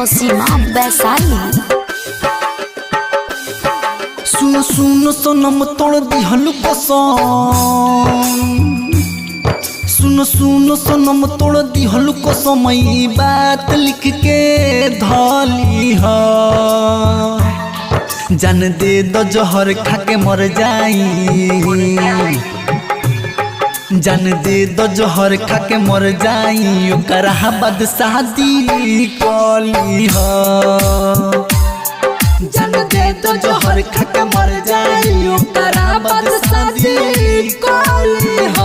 चौसीमा वैशाली। सुनो सुनो सनम तोड़ दिहलु कसम, सुनो सुनो सनम तोड़ दिहलु कसम, ई बात लिख के धली ह। जान दे दो जहर खाके मर जाई, जान दे दो जहर खाके मर जाई, ओकरा बाद शादी कली ह। जान दे दो जहर खाके मर जाई, ओकरा बाद शादी कली ह।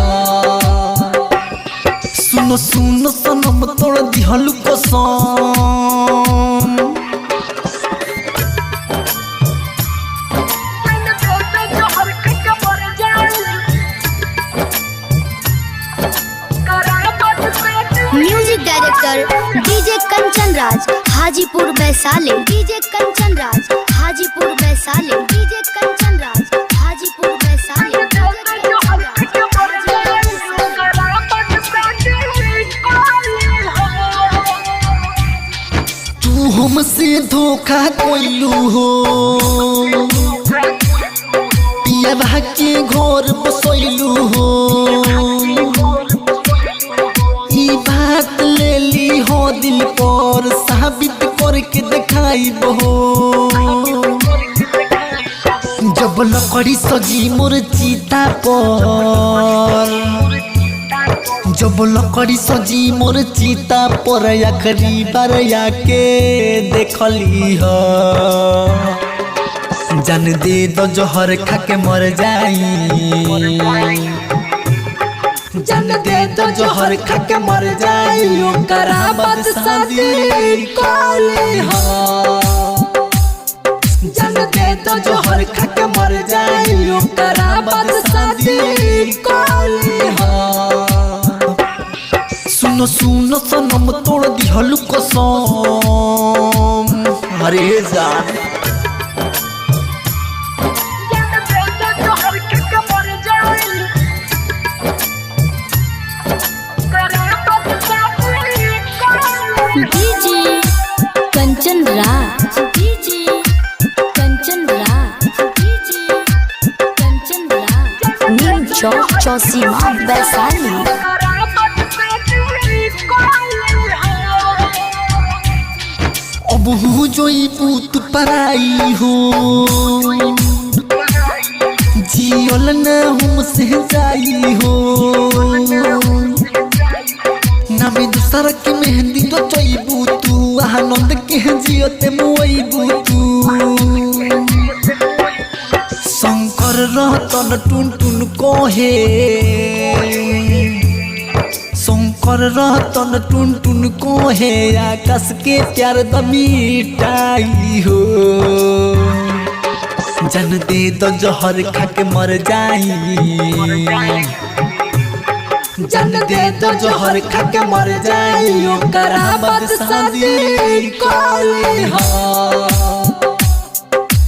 सुनो सुनो सनम तोड़ दिहलु कसम, music director DJ Kanchan Raj Hajipur Vaishali. DJ Kanchan Raj Hajipur Vaishali. DJ Kanchan Raj Hajipur Vaishali. तू हमसे धोखा कोइलू हो, पिया के घर बसैलू हो, बात ले ली हो दिल पर, साबित करके दिखाई हो। जब लकड़ी सजी मोर चिता पर, जब लकड़ी सजी मोर चिता पर, आखिरी बार आके देखली ह। जान दे दो जहर खाके मर जाई, जान दे दो जहर खाके मर जाई, ओकरा बाद शादी कली ह। जान दे दो जहर खाके मर जाई, ओकरा बाद शादी कली ह। सुनो सुनो सनम तोड़ दिहलु कसम, अरे जान DJ Kanchan Raj. DJ Kanchan Raj. DJ Kanchan Raj new चौक चौसीमा वैशाली। अब हो जोई पूत पराई हो, जियल न हमसे जाई हो, नामे दूसरा के मेहंदी तो चोईबू तू, आनंद के जियते मुईबू तू। शंकर रहतन टुन टुन कहे, शंकर रहतन टुन टुन कहे, आकाश के प्यार द मिटाई हो। जान दे दो जहर खाके मर जाई, जान दे दो जहर खाके मर जाई, ओकरा बाद शादी कली ह।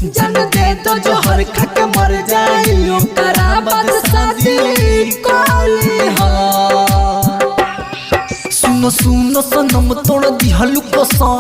जान दे दो जहर खाके मर जाई, ओकरा बाद शादी कली ह। सुनो सुनो सनम तोड़ दिहलु कसम।